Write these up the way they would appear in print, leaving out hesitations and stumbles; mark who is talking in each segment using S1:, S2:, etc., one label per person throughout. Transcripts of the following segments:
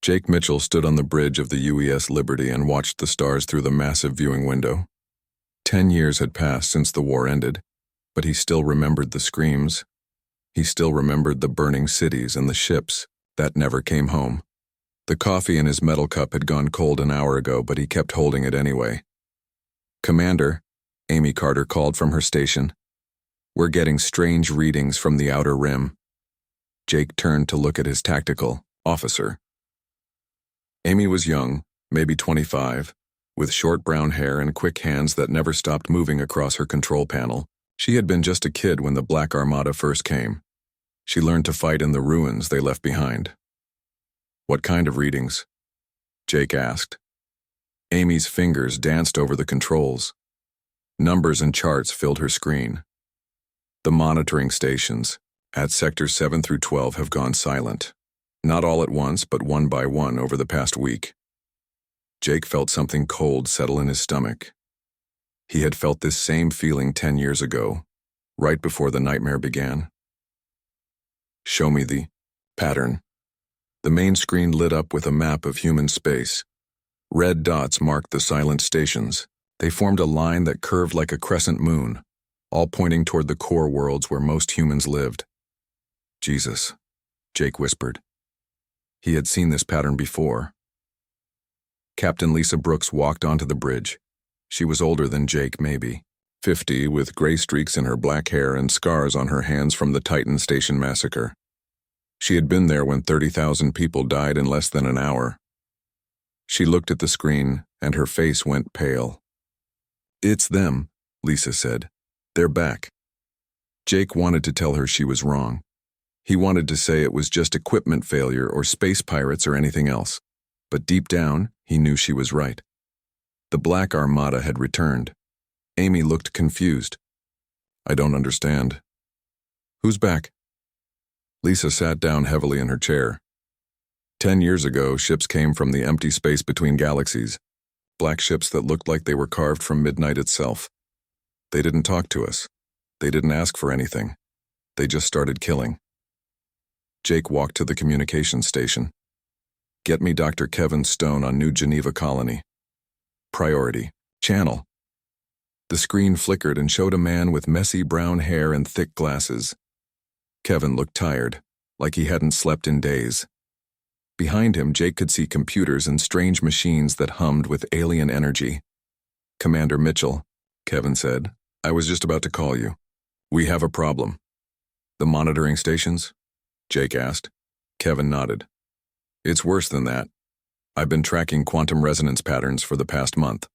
S1: Jake Mitchell stood on the bridge of the UES Liberty and watched the stars through the massive viewing window. 10 years had passed since the war ended, but he still remembered the screams. He still remembered the burning cities and the ships that never came home. The coffee in his metal cup had gone cold an hour ago, but he kept holding it anyway. "Commander," Amy Carter called from her station. "We're getting strange readings from the outer rim." Jake turned to look at his tactical officer. Amy was young, maybe 25, with short brown hair and quick hands that never stopped moving across her control panel. She had been just a kid when the Black Armada first came. She learned to fight in the ruins they left behind. "What kind of readings?" Jake asked. Amy's fingers danced over the controls. Numbers and charts filled her screen. The monitoring stations at sectors 7 through 12 have gone silent. Not all at once, but one by one over the past week. Jake felt something cold settle in his stomach. He had felt this same feeling 10 years ago, right before the nightmare began. "Show me the pattern." The main screen lit up with a map of human space. Red dots marked the silent stations. They formed a line that curved like a crescent moon, all pointing toward the core worlds where most humans lived. "Jesus," Jake whispered. He had seen this pattern before. Captain Lisa Brooks walked onto the bridge. She was older than Jake, maybe 50, with gray streaks in her black hair and scars on her hands from the Titan Station massacre. She had been there when 30,000 people died in less than an hour. She looked at the screen, and her face went pale. "It's them," Lisa said. "They're back." Jake wanted to tell her she was wrong. He wanted to say it was just equipment failure or space pirates or anything else. But deep down, he knew she was right. The Black Armada had returned. Amy looked confused. "I don't understand." "Who's back?" Lisa sat down heavily in her chair. 10 years ago, ships came from the empty space between galaxies. Black ships that looked like they were carved from midnight itself. They didn't talk to us. They didn't ask for anything. They just started killing. Jake walked to the communications station. "Get me Dr. Kevin Stone on New Geneva Colony. Priority. Channel." The screen flickered and showed a man with messy brown hair and thick glasses. Kevin looked tired, like he hadn't slept in days. Behind him, Jake could see computers and strange machines that hummed with alien energy. "Commander Mitchell," Kevin said, "I was just about to call you. We have a problem." "The monitoring stations?" Jake asked. Kevin nodded. "It's worse than that. I've been tracking quantum resonance patterns for the past month.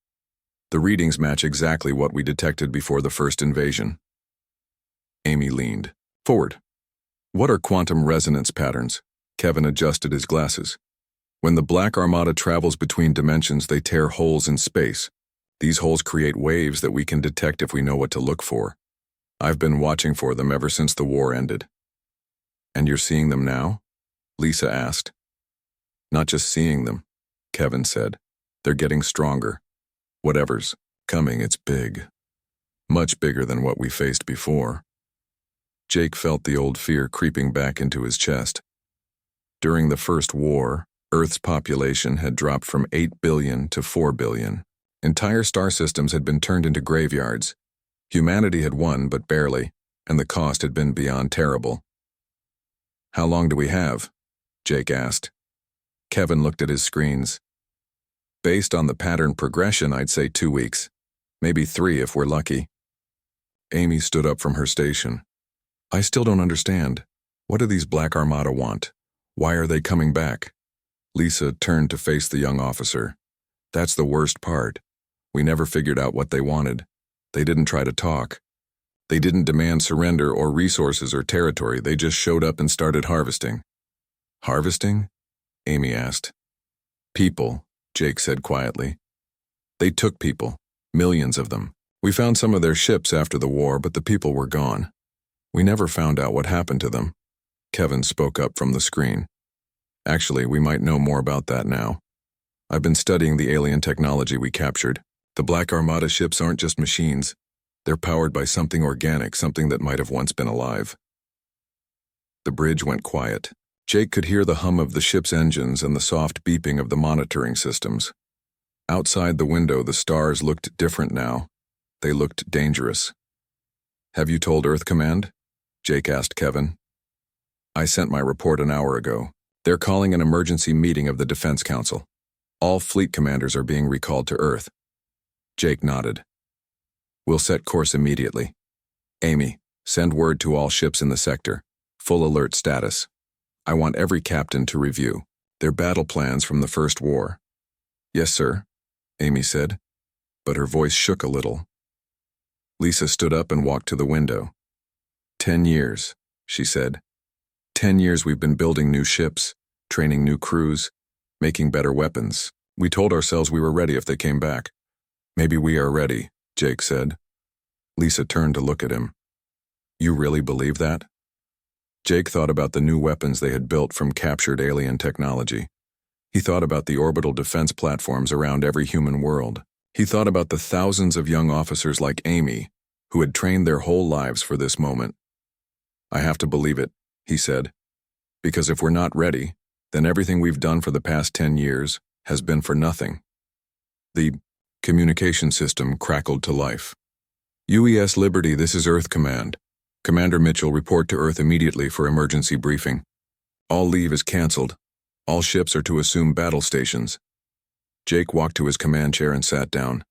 S1: The readings match exactly what we detected before the first invasion." Amy leaned forward. "What are quantum resonance patterns?" Kevin adjusted his glasses. "When the Black Armada travels between dimensions, they tear holes in space. These holes create waves that we can detect if we know what to look for. I've been watching for them ever since the war ended." "And you're seeing them now?" Lisa asked. "Not just seeing them," Kevin said. "They're getting stronger. Whatever's coming, it's big. Much bigger than what we faced before." Jake felt the old fear creeping back into his chest. During the First War, Earth's population had dropped from 8 billion to 4 billion. Entire star systems had been turned into graveyards. Humanity had won, but barely, and the cost had been beyond terrible. "How long do we have?" Jake asked. Kevin looked at his screens. "Based on the pattern progression, I'd say 2 weeks. Maybe 3 if we're lucky." Amy stood up from her station. "I still don't understand. What do these Black Armada want? Why are they coming back?" Lisa turned to face the young officer. "That's the worst part. We never figured out what they wanted. They didn't try to talk. They didn't demand surrender or resources or territory. They just showed up and started harvesting." "Harvesting?" Amy asked. "People," Jake said quietly. "They took people, millions of them. We found some of their ships after the war, but the people were gone. We never found out what happened to them." Kevin spoke up from the screen. "Actually, we might know more about that now. I've been studying the alien technology we captured. The Black Armada ships aren't just machines. They're powered by something organic, something that might have once been alive." The bridge went quiet. Jake could hear the hum of the ship's engines and the soft beeping of the monitoring systems. Outside the window, the stars looked different now. They looked dangerous. "Have you told Earth Command?" Jake asked Kevin. "I sent my report an hour ago. They're calling an emergency meeting of the Defense Council. All fleet commanders are being recalled to Earth." Jake nodded. "We'll set course immediately. Amy, send word to all ships in the sector. Full alert status. I want every captain to review their battle plans from the first war." "Yes, sir," Amy said, but her voice shook a little. Lisa stood up and walked to the window. 10 years, she said. 10 years we've been building new ships, training new crews, making better weapons. We told ourselves we were ready if they came back. "Maybe we are ready," Jake said. Lisa turned to look at him. "You really believe that?" Jake thought about the new weapons they had built from captured alien technology. He thought about the orbital defense platforms around every human world. He thought about the thousands of young officers like Amy, who had trained their whole lives for this moment. "I have to believe it," he said, "because if we're not ready, then everything we've done for the past 10 years has been for nothing." The communication system crackled to life. "UES Liberty, this is Earth Command. Commander Mitchell, report to Earth immediately for emergency briefing. All leave is cancelled. All ships are to assume battle stations." Jake walked to his command chair and sat down.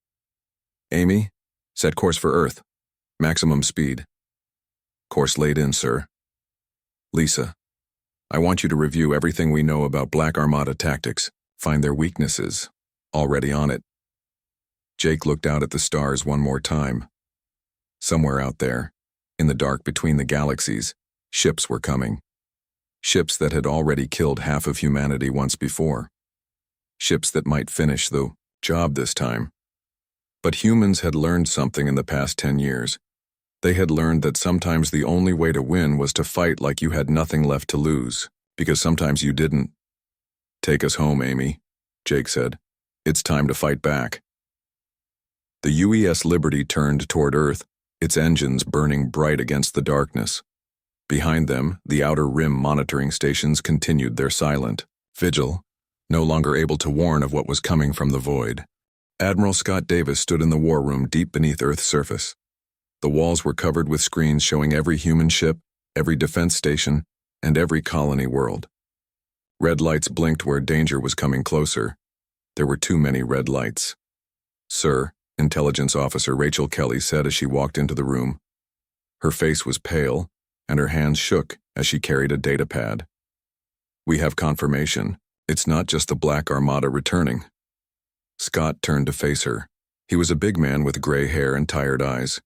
S1: "Amy, set course for Earth. Maximum speed." "Course laid in, sir." "Lisa, I want you to review everything we know about Black Armada tactics. Find their weaknesses. Already on it." Jake looked out at the stars one more time. Somewhere out there, in the dark between the galaxies, ships were coming. Ships that had already killed half of humanity once before. Ships that might finish the job this time. But humans had learned something in the past 10 years. They had learned that sometimes the only way to win was to fight like you had nothing left to lose, because sometimes you didn't. "Take us home, Amy," Jake said. "It's time to fight back." The UES Liberty turned toward Earth, its engines burning bright against the darkness. Behind them, the outer rim monitoring stations continued their silent vigil, no longer able to warn of what was coming from the void. Admiral Scott Davis stood in the war room deep beneath Earth's surface. The walls were covered with screens showing every human ship, every defense station, and every colony world. Red lights blinked where danger was coming closer. There were too many red lights. "Sir," Intelligence Officer Rachel Kelly said as she walked into the room. Her face was pale, and her hands shook as she carried a data pad. "We have confirmation. It's not just the Black Armada returning." Scott turned to face her. He was a big man with gray hair and tired eyes.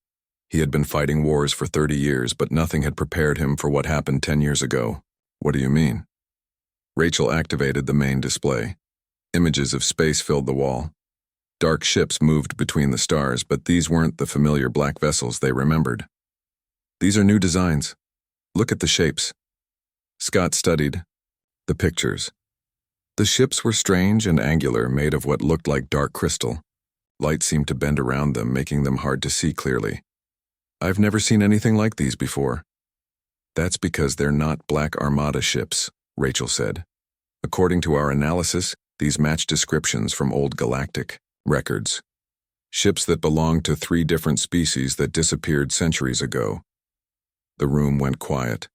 S1: He had been fighting wars for 30 years, but nothing had prepared him for what happened 10 years ago. "What do you mean?" Rachel activated the main display. Images of space filled the wall. Dark ships moved between the stars, but these weren't the familiar black vessels they remembered. "These are new designs. Look at the shapes." Scott studied the pictures. The ships were strange and angular, made of what looked like dark crystal. Light seemed to bend around them, making them hard to see clearly. "I've never seen anything like these before." "That's because they're not Black Armada ships," Rachel said. "According to our analysis, these match descriptions from old Galactic records. Ships that belonged to 3 different species that disappeared centuries ago." The room went quiet.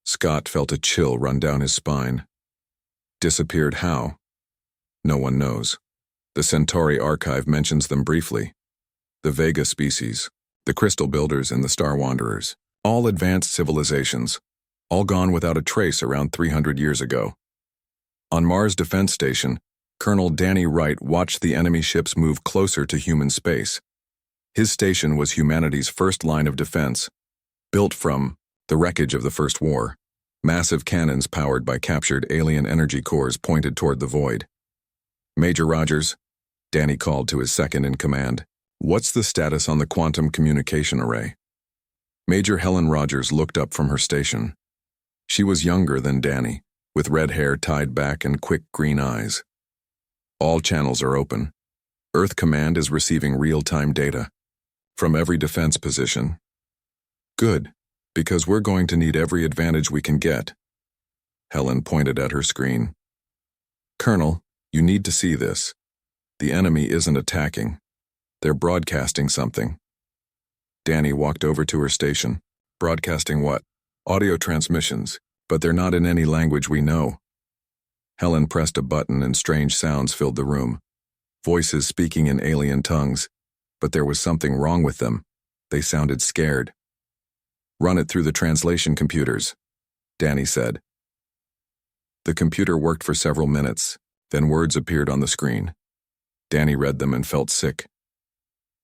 S1: Scott felt a chill run down his spine. "Disappeared how?" "No one knows. The Centauri archive mentions them briefly. The Vega species, the Crystal Builders and the Star Wanderers, all advanced civilizations, all gone without a trace around 300 years ago." On Mars Defense Station, Colonel Danny Wright watched the enemy ships move closer to human space. His station was humanity's first line of defense, built from the wreckage of the First War. Massive cannons powered by captured alien energy cores pointed toward the void. "Major Rogers," Danny called to his second-in-command, "what's the status on the quantum communication array?" Major Helen Rogers looked up from her station. She was younger than Danny, with red hair tied back and quick green eyes. "All channels are open. Earth Command is receiving real-time data from every defense position." "Good, because we're going to need every advantage we can get." Helen pointed at her screen. Colonel, you need to see this. The enemy isn't attacking. They're broadcasting something. Danny walked over to her station. Broadcasting what? Audio transmissions, but they're not in any language we know. Helen pressed a button and strange sounds filled the room. Voices speaking in alien tongues, but there was something wrong with them. They sounded scared. Run it through the translation computers, Danny said. The computer worked for several minutes, then words appeared on the screen. Danny read them and felt sick.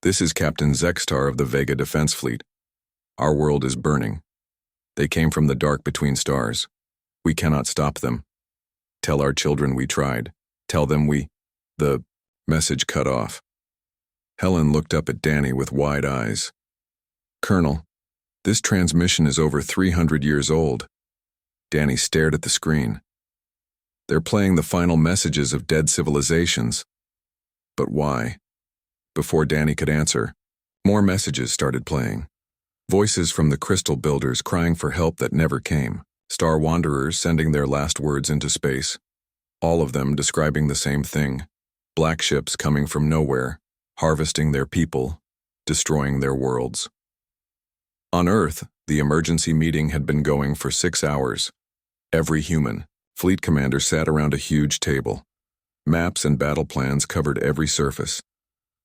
S1: This is Captain Zextar of the Vega Defense Fleet. Our world is burning. They came from the dark between stars. We cannot stop them. Tell our children we tried. Tell them we... The message cut off. Helen looked up at Danny with wide eyes. Colonel, this transmission is over 300 years old. Danny stared at the screen. They're playing the final messages of dead civilizations. But why? Before Danny could answer, more messages started playing. Voices from the crystal builders crying for help that never came. Star wanderers sending their last words into space. All of them describing the same thing. Black ships coming from nowhere, harvesting their people, destroying their worlds. On Earth, the emergency meeting had been going for 6 hours. Every human, fleet commander sat around a huge table. Maps and battle plans covered every surface.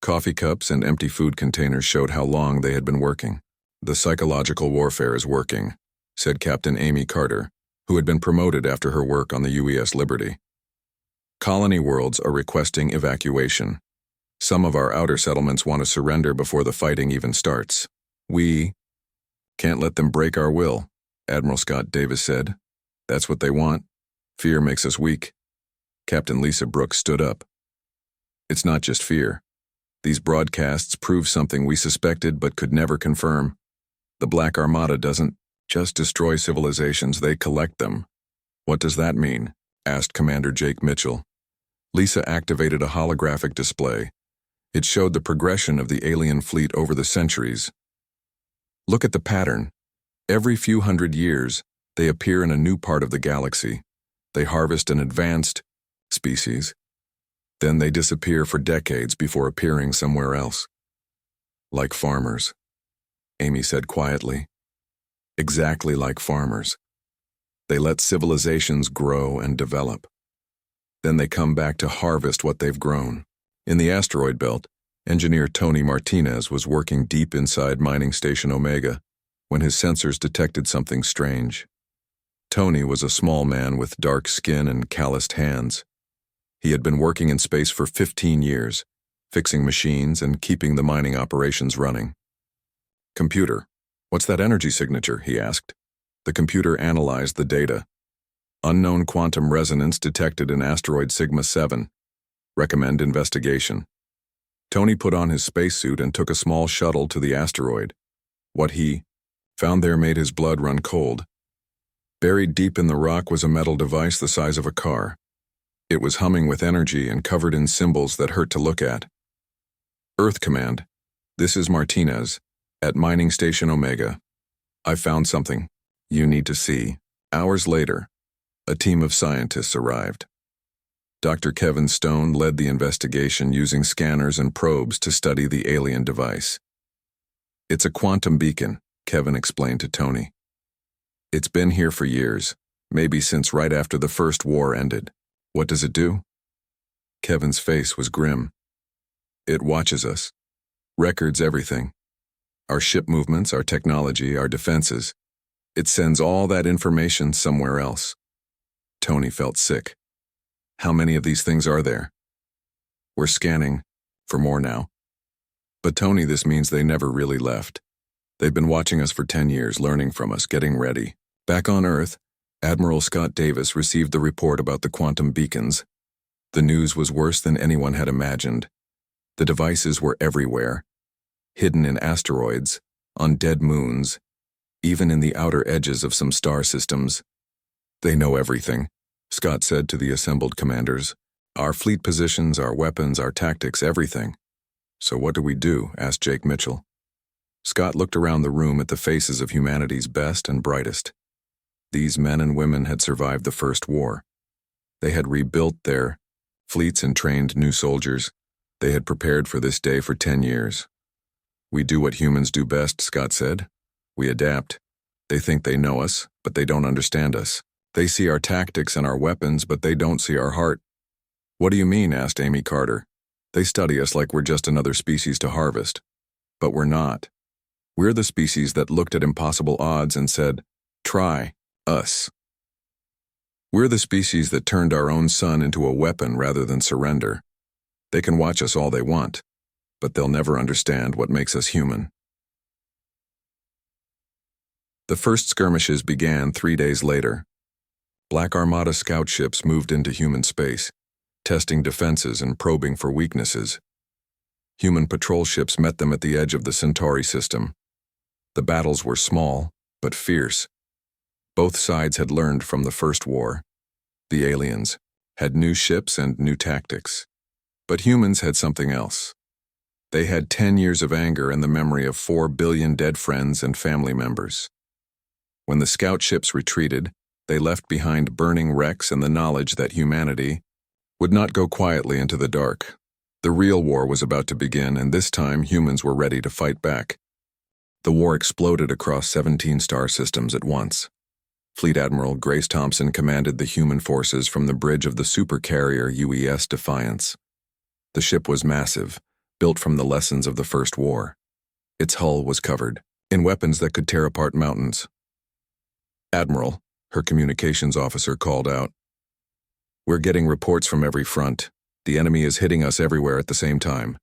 S1: Coffee cups and empty food containers showed how long they had been working. The psychological warfare is working, said Captain Amy Carter, who had been promoted after her work on the UES Liberty. Colony worlds are requesting evacuation. Some of our outer settlements want to surrender before the fighting even starts. We can't let them break our will, Admiral Scott Davis said. That's what they want. Fear makes us weak. Captain Lisa Brooks stood up. It's not just fear. These broadcasts prove something we suspected but could never confirm. The Black Armada doesn't just destroy civilizations, they collect them. What does that mean? Asked Commander Jake Mitchell. Lisa activated a holographic display. It showed the progression of the alien fleet over the centuries. Look at the pattern. Every few hundred years, they appear in a new part of the galaxy. They harvest an advanced species. Then they disappear for decades before appearing somewhere else. Like farmers, Amy said quietly. Exactly like farmers. They let civilizations grow and develop. Then they come back to harvest what they've grown. In the asteroid belt, engineer Tony Martinez was working deep inside Mining Station Omega when his sensors detected something strange. Tony was a small man with dark skin and calloused hands. He had been working in space for 15 years, fixing machines and keeping the mining operations running. Computer, what's that energy signature? He asked. The computer analyzed the data. Unknown quantum resonance detected in asteroid Sigma 7. Recommend investigation. Tony put on his spacesuit and took a small shuttle to the asteroid. What he found there made his blood run cold. Buried deep in the rock was a metal device the size of a car. It was humming with energy and covered in symbols that hurt to look at. Earth Command, this is Martinez, at Mining Station Omega. I found something you need to see. Hours later, a team of scientists arrived. Dr. Kevin Stone led the investigation using scanners and probes to study the alien device. It's a quantum beacon, Kevin explained to Tony. It's been here for years, maybe since right after the First War ended. What does it do? Kevin's face was grim. It watches us, records everything. Our ship movements, our technology, our defenses. It sends all that information somewhere else. Tony felt sick. How many of these things are there? We're scanning for more now. But Tony, this means they never really left. They've been watching us for 10 years, learning from us, getting ready. Back on Earth, Admiral Scott Davis received the report about the quantum beacons. The news was worse than anyone had imagined. The devices were everywhere, hidden in asteroids, on dead moons, even in the outer edges of some star systems. They know everything, Scott said to the assembled commanders. Our fleet positions, our weapons, our tactics, everything. So what do we do? Asked Jake Mitchell. Scott looked around the room at the faces of humanity's best and brightest. These men and women had survived the First War. They had rebuilt their fleets and trained new soldiers. They had prepared for this day for 10 years. "We do what humans do best," Scott said. "We adapt. They think they know us, but they don't understand us. They see our tactics and our weapons, but they don't see our heart." "What do you mean?" asked Amy Carter. "They study us like we're just another species to harvest. But we're not. We're the species that looked at impossible odds and said, 'Try us.' We're the species that turned our own sun into a weapon rather than surrender. They can watch us all they want, but they'll never understand what makes us human." The first skirmishes began 3 days later. Black Armada scout ships moved into human space, testing defenses and probing for weaknesses. Human patrol ships met them at the edge of the Centauri system. The battles were small, but fierce. Both sides had learned from the First War. The aliens had new ships and new tactics. But humans had something else. They had 10 years of anger and the memory of 4 billion dead friends and family members. When the scout ships retreated, they left behind burning wrecks and the knowledge that humanity would not go quietly into the dark. The real war was about to begin, and this time humans were ready to fight back. The war exploded across 17 star systems at once. Fleet Admiral Grace Thompson commanded the human forces from the bridge of the supercarrier UES Defiance. The ship was massive, built from the lessons of the First War. Its hull was covered in weapons that could tear apart mountains. "Admiral," her communications officer called out, "we're getting reports from every front. The enemy is hitting us everywhere at the same time."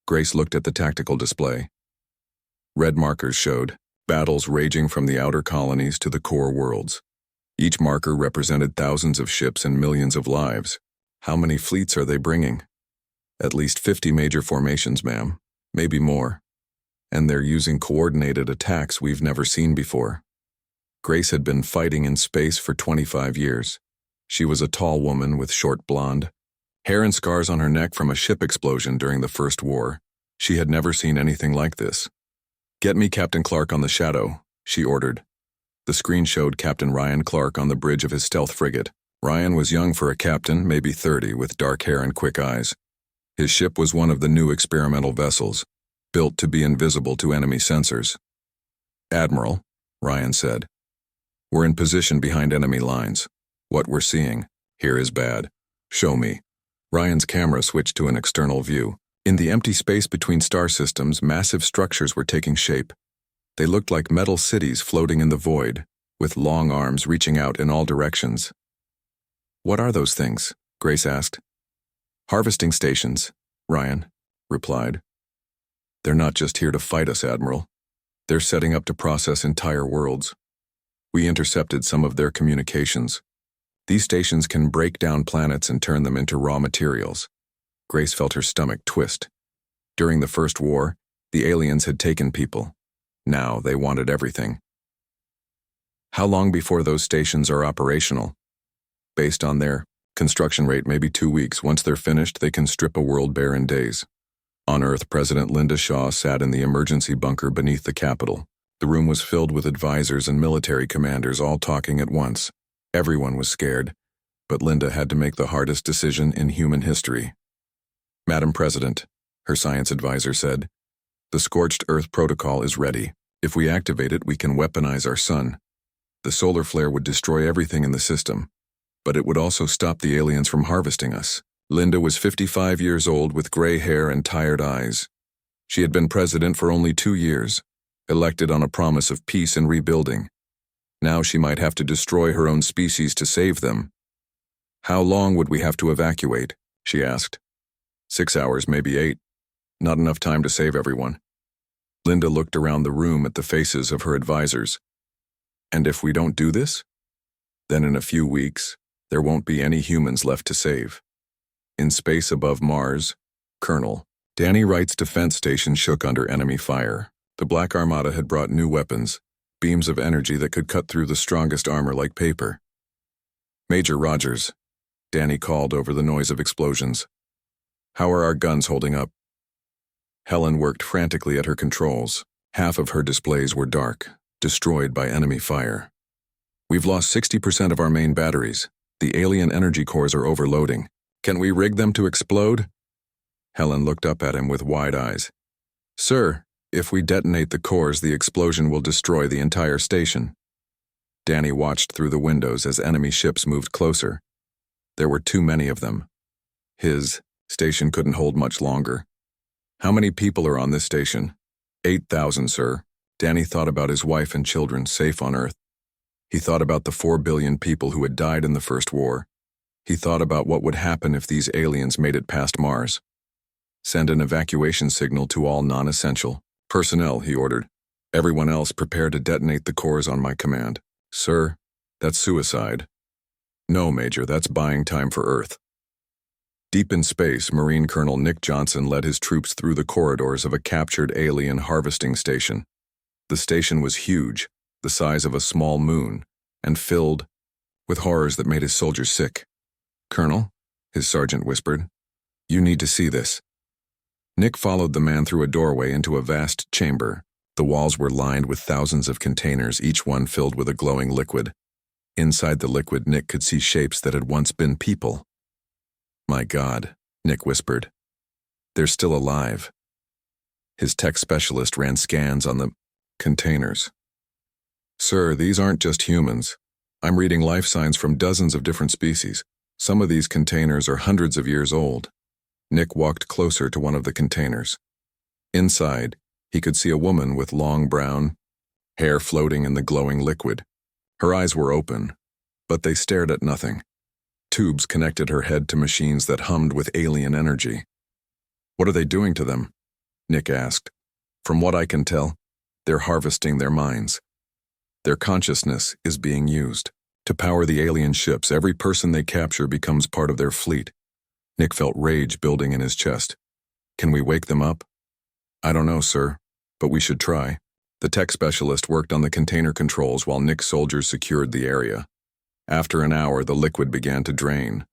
S1: Grace looked at the tactical display. Red markers showed battles raging from the outer colonies to the core worlds. Each marker represented thousands of ships and millions of lives. "How many fleets are they bringing?" "At least 50 major formations, ma'am. Maybe more. And they're using coordinated attacks we've never seen before." Grace had been fighting in space for 25 years. She was a tall woman with short blonde hair and scars on her neck from a ship explosion during the First War. She had never seen anything like this. "Get me Captain Clark on the Shadow," she ordered. The screen showed Captain Ryan Clark on the bridge of his stealth frigate. Ryan was young for a captain, maybe 30, with dark hair and quick eyes. His ship was one of the new experimental vessels, built to be invisible to enemy sensors. "Admiral," Ryan said, "we're in position behind enemy lines. What we're seeing here is bad. Show me." Ryan's camera switched to an external view. In the empty space between star systems, massive structures were taking shape. They looked like metal cities floating in the void, with long arms reaching out in all directions. "What are those things?" Grace asked. "Harvesting stations," Ryan replied. "They're not just here to fight us, Admiral. They're setting up to process entire worlds. We intercepted some of their communications. These stations can break down planets and turn them into raw materials." Grace felt her stomach twist. During the First War, the aliens had taken people. Now they wanted everything. "How long before those stations are operational?" "Based on their construction rate, maybe 2 weeks. Once they're finished, they can strip a world bare in days." On Earth, President Linda Shaw sat in the emergency bunker beneath the Capitol. The room was filled with advisors and military commanders all talking at once. Everyone was scared, but Linda had to make the hardest decision in human history. "Madam President," her science advisor said, "the Scorched Earth Protocol is ready. If we activate it, we can weaponize our sun. The solar flare would destroy everything in the system, but it would also stop the aliens from harvesting us." Linda was 55 years old with gray hair and tired eyes. She had been president for only 2 years, elected on a promise of peace and rebuilding. Now she might have to destroy her own species to save them. "How long would we have to evacuate?" she asked. 6 hours, maybe 8. Not enough time to save everyone. Linda looked around the room at the faces of her advisors. "And if we don't do this? Then in a few weeks, there won't be any humans left to save." In space above Mars, Colonel Danny Wright's defense station shook under enemy fire. The Black Armada had brought new weapons, beams of energy that could cut through the strongest armor like paper. "Major Rogers," Danny called over the noise of explosions. "How are our guns holding up?" Helen worked frantically at her controls. Half of her displays were dark, destroyed by enemy fire. We've lost 60% of our main batteries. The alien energy cores are overloading. Can we rig them to explode? Helen looked up at him with wide eyes. Sir, if we detonate the cores, the explosion will destroy the entire station. Danny watched through the windows as enemy ships moved closer. There were too many of them. His station couldn't hold much longer. How many people are on this station? 8,000, sir. Danny thought about his wife and children safe on Earth. He thought about the 4 billion people who had died in the First War. He thought about what would happen if these aliens made it past Mars. Send an evacuation signal to all non-essential personnel, he ordered. Everyone else prepare to detonate the cores on my command. Sir, that's suicide. No, Major, that's buying time for Earth. Deep in space, Marine Colonel Nick Johnson led his troops through the corridors of a captured alien harvesting station. The station was huge, the size of a small moon, and filled with horrors that made his soldiers sick. Colonel, his sergeant whispered, you need to see this. Nick followed the man through a doorway into a vast chamber. The walls were lined with thousands of containers, each one filled with a glowing liquid. Inside the liquid, Nick could see shapes that had once been people. My God, Nick whispered. They're still alive. His tech specialist ran scans on the containers. Sir, these aren't just humans. I'm reading life signs from dozens of different species. Some of these containers are hundreds of years old. Nick walked closer to one of the containers. Inside, he could see a woman with long brown hair floating in the glowing liquid. Her eyes were open, but they stared at nothing. Tubes connected her head to machines that hummed with alien energy. What are they doing to them? Nick asked. From what I can tell, they're harvesting their minds. Their consciousness is being used. To power the alien ships, every person they capture becomes part of their fleet. Nick felt rage building in his chest. Can we wake them up? I don't know, sir, but we should try. The tech specialist worked on the container controls while Nick's soldiers secured the area. After an hour, the liquid began to drain.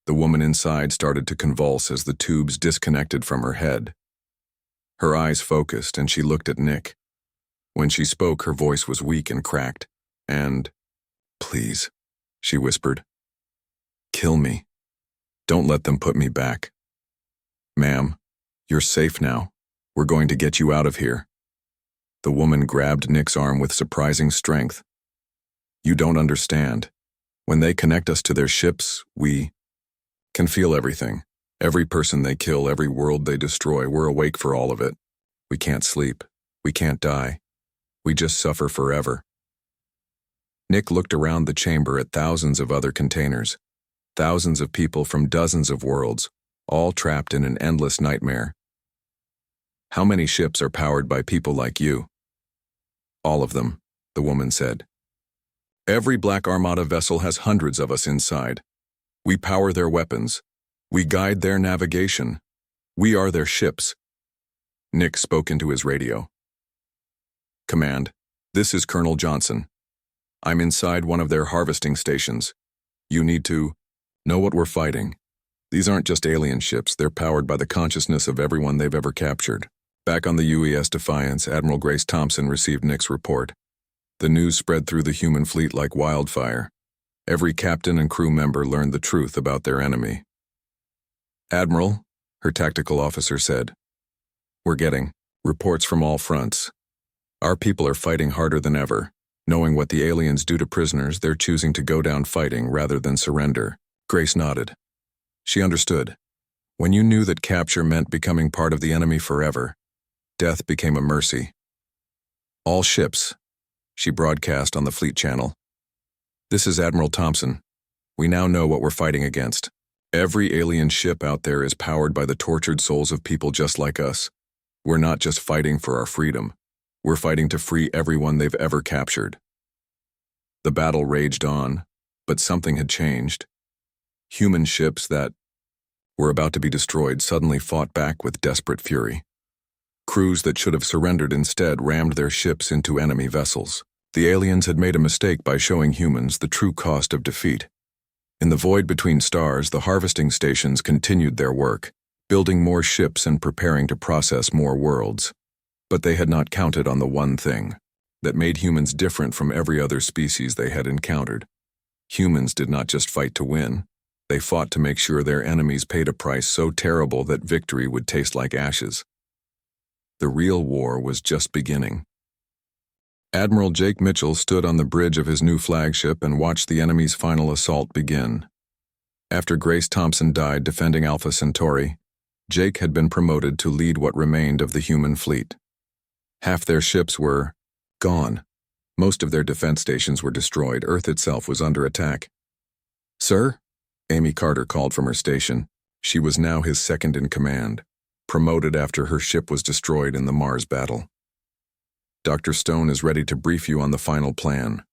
S1: The woman inside started to convulse as the tubes disconnected from her head. Her eyes focused, and she looked at Nick. When she spoke, her voice was weak and cracked. Please, she whispered. Kill me. Don't let them put me back. Ma'am, you're safe now. We're going to get you out of here. The woman grabbed Nick's arm with surprising strength. You don't understand. When they connect us to their ships, we can feel everything. Every person they kill, every world they destroy, we're awake for all of it. We can't sleep. We can't die. We just suffer forever. Nick looked around the chamber at thousands of other containers. Thousands of people from dozens of worlds, all trapped in an endless nightmare. How many ships are powered by people like you? All of them, the woman said. Every Black Armada vessel has hundreds of us inside. We power their weapons. We guide their navigation. We are their ships. Nick spoke into his radio. Command, this is Colonel Johnson. I'm inside one of their harvesting stations. You need to know what we're fighting. These aren't just alien ships, they're powered by the consciousness of everyone they've ever captured. Back on the UES Defiance, Admiral Grace Thompson received Nick's report. The news spread through the human fleet like wildfire. Every captain and crew member learned the truth about their enemy. Admiral, her tactical officer said, we're getting reports from all fronts. Our people are fighting harder than ever. Knowing what the aliens do to prisoners, they're choosing to go down fighting rather than surrender. Grace nodded. She understood. When you knew that capture meant becoming part of the enemy forever, death became a mercy. All ships, she broadcast on the fleet channel. This is Admiral Thompson. We now know what we're fighting against. Every alien ship out there is powered by the tortured souls of people just like us. We're not just fighting for our freedom. We're fighting to free everyone they've ever captured. The battle raged on, but something had changed. Human ships that were about to be destroyed suddenly fought back with desperate fury. Crews that should have surrendered instead rammed their ships into enemy vessels. The aliens had made a mistake by showing humans the true cost of defeat. In the void between stars, the harvesting stations continued their work, building more ships and preparing to process more worlds. But they had not counted on the one thing. that made humans different from every other species they had encountered. Humans did not just fight to win. They fought to make sure their enemies paid a price so terrible that victory would taste like ashes. The real war was just beginning. Admiral Jake Mitchell stood on the bridge of his new flagship and watched the enemy's final assault begin. After Grace Thompson died defending Alpha Centauri, Jake had been promoted to lead what remained of the human fleet. Half their ships were gone. Most of their defense stations were destroyed. Earth itself was under attack. "Sir?" Amy Carter called from her station. She was now his second in command, promoted after her ship was destroyed in the Mars battle. "Dr. Stone is ready to brief you on the final plan."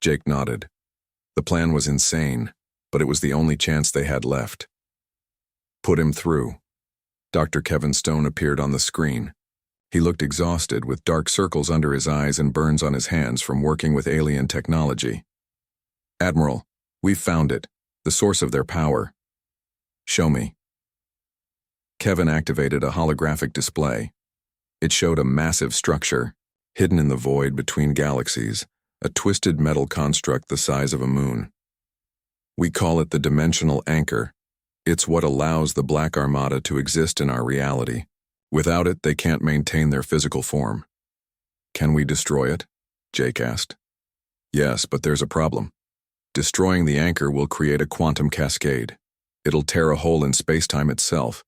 S1: Jake nodded. The plan was insane, but it was the only chance they had left. "Put him through." Dr. Kevin Stone appeared on the screen. He looked exhausted, with dark circles under his eyes and burns on his hands from working with alien technology. "Admiral, we've found it, the source of their power." "Show me." Kevin activated a holographic display. It showed a massive structure, hidden in the void between galaxies, a twisted metal construct the size of a moon. "We call it the dimensional anchor. It's what allows the Black Armada to exist in our reality. Without it, they can't maintain their physical form." "Can we destroy it?" Jake asked. "Yes, but there's a problem. Destroying the anchor will create a quantum cascade. It'll tear a hole in space-time itself.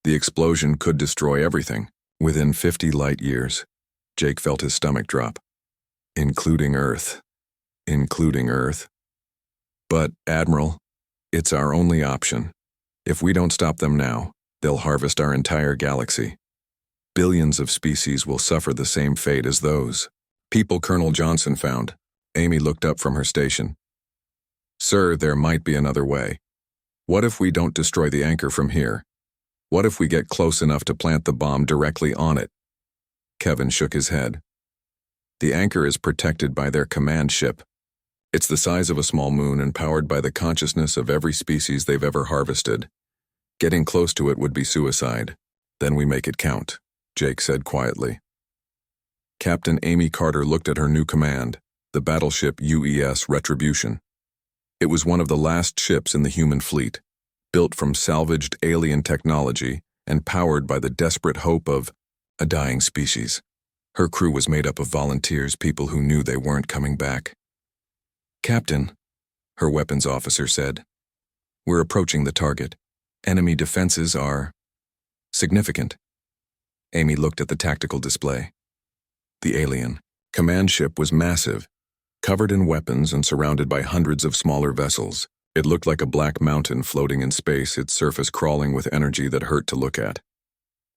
S1: The explosion could destroy everything. Within 50 light years." Jake felt his stomach drop. "Including Earth. Including Earth. But, Admiral, it's our only option. If we don't stop them now, they'll harvest our entire galaxy. Billions of species will suffer the same fate as those people Colonel Johnson found." Amy looked up from her station. "Sir, there might be another way. What if we don't destroy the anchor from here? What if we get close enough to plant the bomb directly on it?" Kevin shook his head. "The anchor is protected by their command ship. It's the size of a small moon and powered by the consciousness of every species they've ever harvested. Getting close to it would be suicide. Then we make it count," Jake said quietly. Captain Amy Carter looked at her new command, the battleship UES Retribution. It was one of the last ships in the human fleet, built from salvaged alien technology and powered by the desperate hope of a dying species. Her crew was made up of volunteers, people who knew they weren't coming back. "Captain," her weapons officer said, "we're approaching the target. Enemy defenses are significant." Amy looked at the tactical display. The alien command ship was massive, covered in weapons and surrounded by hundreds of smaller vessels. It looked like a black mountain floating in space, its surface crawling with energy that hurt to look at.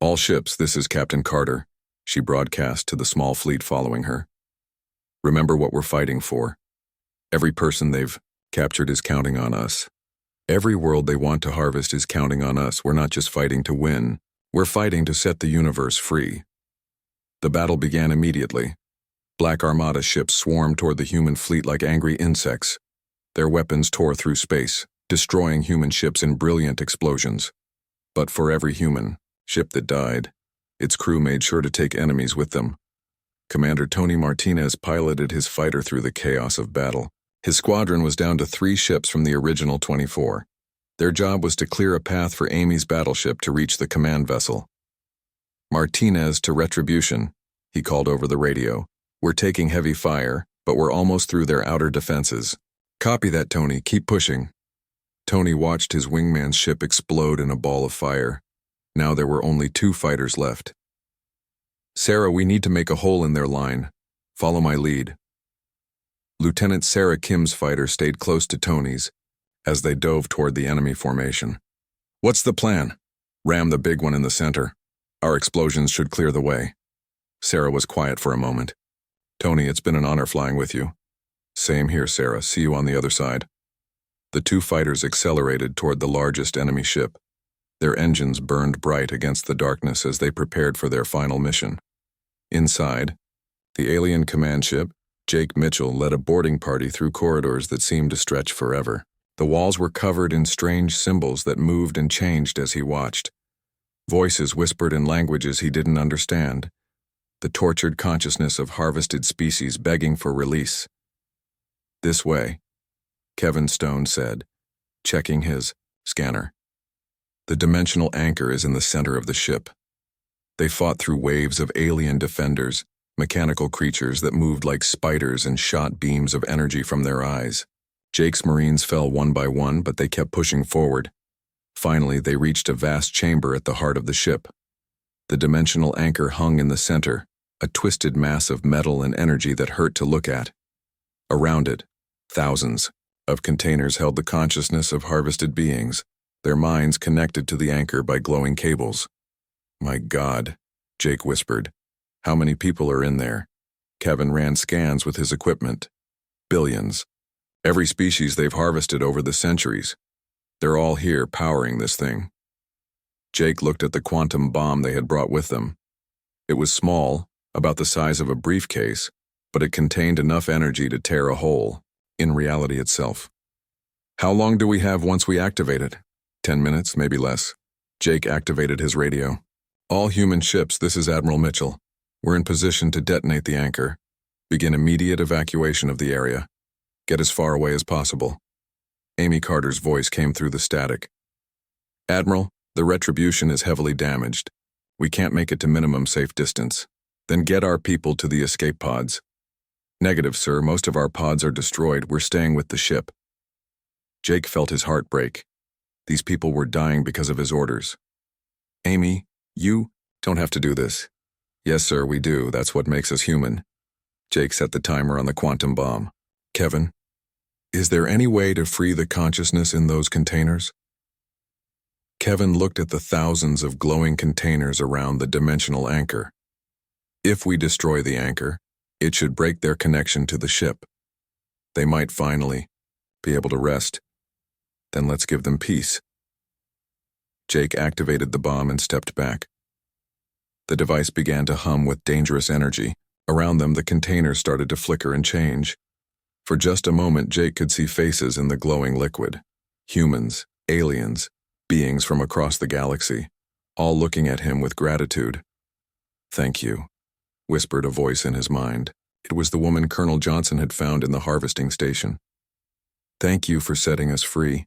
S1: "All ships, this is Captain Carter," she broadcast to the small fleet following her. "Remember what we're fighting for. Every person they've captured is counting on us. Every world they want to harvest is counting on us. We're not just fighting to win. We're fighting to set the universe free." The battle began immediately. Black Armada ships swarmed toward the human fleet like angry insects. Their weapons tore through space, destroying human ships in brilliant explosions. But for every human ship that died, its crew made sure to take enemies with them. Commander Tony Martinez piloted his fighter through the chaos of battle. His squadron was down to 3 ships from the original 24. Their job was to clear a path for Amy's battleship to reach the command vessel. "Martinez to Retribution," he called over the radio. "We're taking heavy fire, but we're almost through their outer defenses." "Copy that, Tony. Keep pushing." Tony watched his wingman's ship explode in a ball of fire. Now there were only 2 fighters left. "Sarah, we need to make a hole in their line. Follow my lead." Lieutenant Sarah Kim's fighter stayed close to Tony's as they dove toward the enemy formation. "What's the plan?" "Ram the big one in the center. Our explosions should clear the way." Sarah was quiet for a moment. "Tony, it's been an honor flying with you." "Same here, Sarah. See you on the other side." The 2 fighters accelerated toward the largest enemy ship. Their engines burned bright against the darkness as they prepared for their final mission. Inside, the alien command ship, Jake Mitchell led a boarding party through corridors that seemed to stretch forever. The walls were covered in strange symbols that moved and changed as he watched. Voices whispered in languages he didn't understand. the tortured consciousness of harvested species begging for release. "This way," Kevin Stone said, checking his scanner. "The dimensional anchor is in the center of the ship." They fought through waves of alien defenders, mechanical creatures that moved like spiders and shot beams of energy from their eyes. Jake's Marines fell one by one, but they kept pushing forward. Finally, they reached a vast chamber at the heart of the ship. The dimensional anchor hung in the center, a twisted mass of metal and energy that hurt to look at. Around it, thousands of containers held the consciousness of harvested beings, their minds connected to the anchor by glowing cables. "My God," Jake whispered. "How many people are in there?" Kevin ran scans with his equipment. "Billions. Every species they've harvested over the centuries. They're all here powering this thing." Jake looked at the quantum bomb they had brought with them. It was small, about the size of a briefcase, but it contained enough energy to tear a hole in reality itself. "How long do we have once we activate it?" 10 minutes, maybe less. Jake activated his radio. "All human ships, this is Admiral Mitchell. We're in position to detonate the anchor. Begin immediate evacuation of the area. Get as far away as possible." Amy Carter's voice came through the static. "Admiral, the Retribution is heavily damaged. We can't make it to minimum safe distance. Then get our people to the escape pods." "Negative, sir. Most of our pods are destroyed. We're staying with the ship." Jake felt his heart break. These people were dying because of his orders. "Amy, you don't have to do this." "Yes, sir, we do. That's what makes us human." Jake set the timer on the quantum bomb. "Kevin, is there any way to free the consciousness in those containers?" Kevin looked at the thousands of glowing containers around the dimensional anchor. "If we destroy the anchor, it should break their connection to the ship. They might finally be able to rest. Then let's give them peace." Jake activated the bomb and stepped back. The device began to hum with dangerous energy. Around them, the containers started to flicker and change. For just a moment, Jake could see faces in the glowing liquid. Humans, aliens, beings from across the galaxy, all looking at him with gratitude. "Thank you," whispered a voice in his mind. It was the woman Colonel Johnson had found in the harvesting station. "Thank you for setting us free."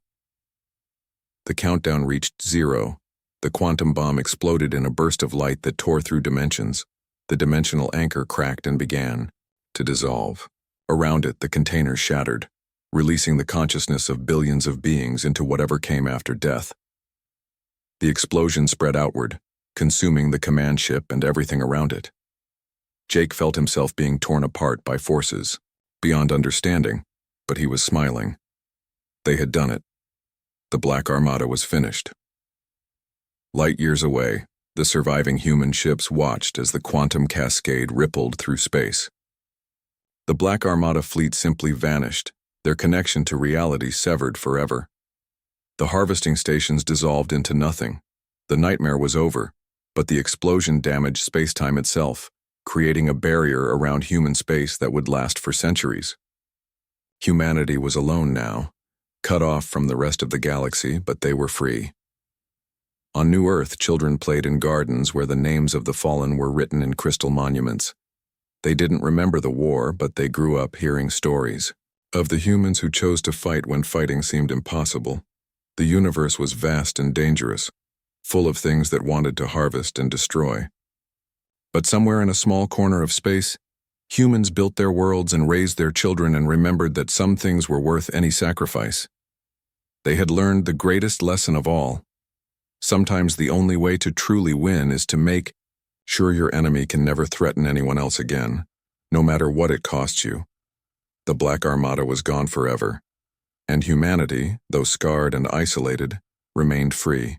S1: The countdown reached 0. The quantum bomb exploded in a burst of light that tore through dimensions. The dimensional anchor cracked and began to dissolve. Around it, the container shattered, releasing the consciousness of billions of beings into whatever came after death. The explosion spread outward, consuming the command ship and everything around it. Jake felt himself being torn apart by forces beyond understanding, but he was smiling. They had done it. The Black Armada was finished. Light years away, the surviving human ships watched as the quantum cascade rippled through space. The Black Armada fleet simply vanished, their connection to reality severed forever. The harvesting stations dissolved into nothing. The nightmare was over, but the explosion damaged space-time itself, creating a barrier around human space that would last for centuries. Humanity was alone now, cut off from the rest of the galaxy, but they were free. On New Earth, children played in gardens where the names of the fallen were written in crystal monuments. They didn't remember the war, but they grew up hearing stories of the humans who chose to fight when fighting seemed impossible. The universe was vast and dangerous, full of things that wanted to harvest and destroy. But somewhere in a small corner of space, humans built their worlds and raised their children and remembered that some things were worth any sacrifice. They had learned the greatest lesson of all. Sometimes the only way to truly win is to make sure your enemy can never threaten anyone else again, no matter what it costs you. The Black Armada was gone forever, and humanity, though scarred and isolated, remained free.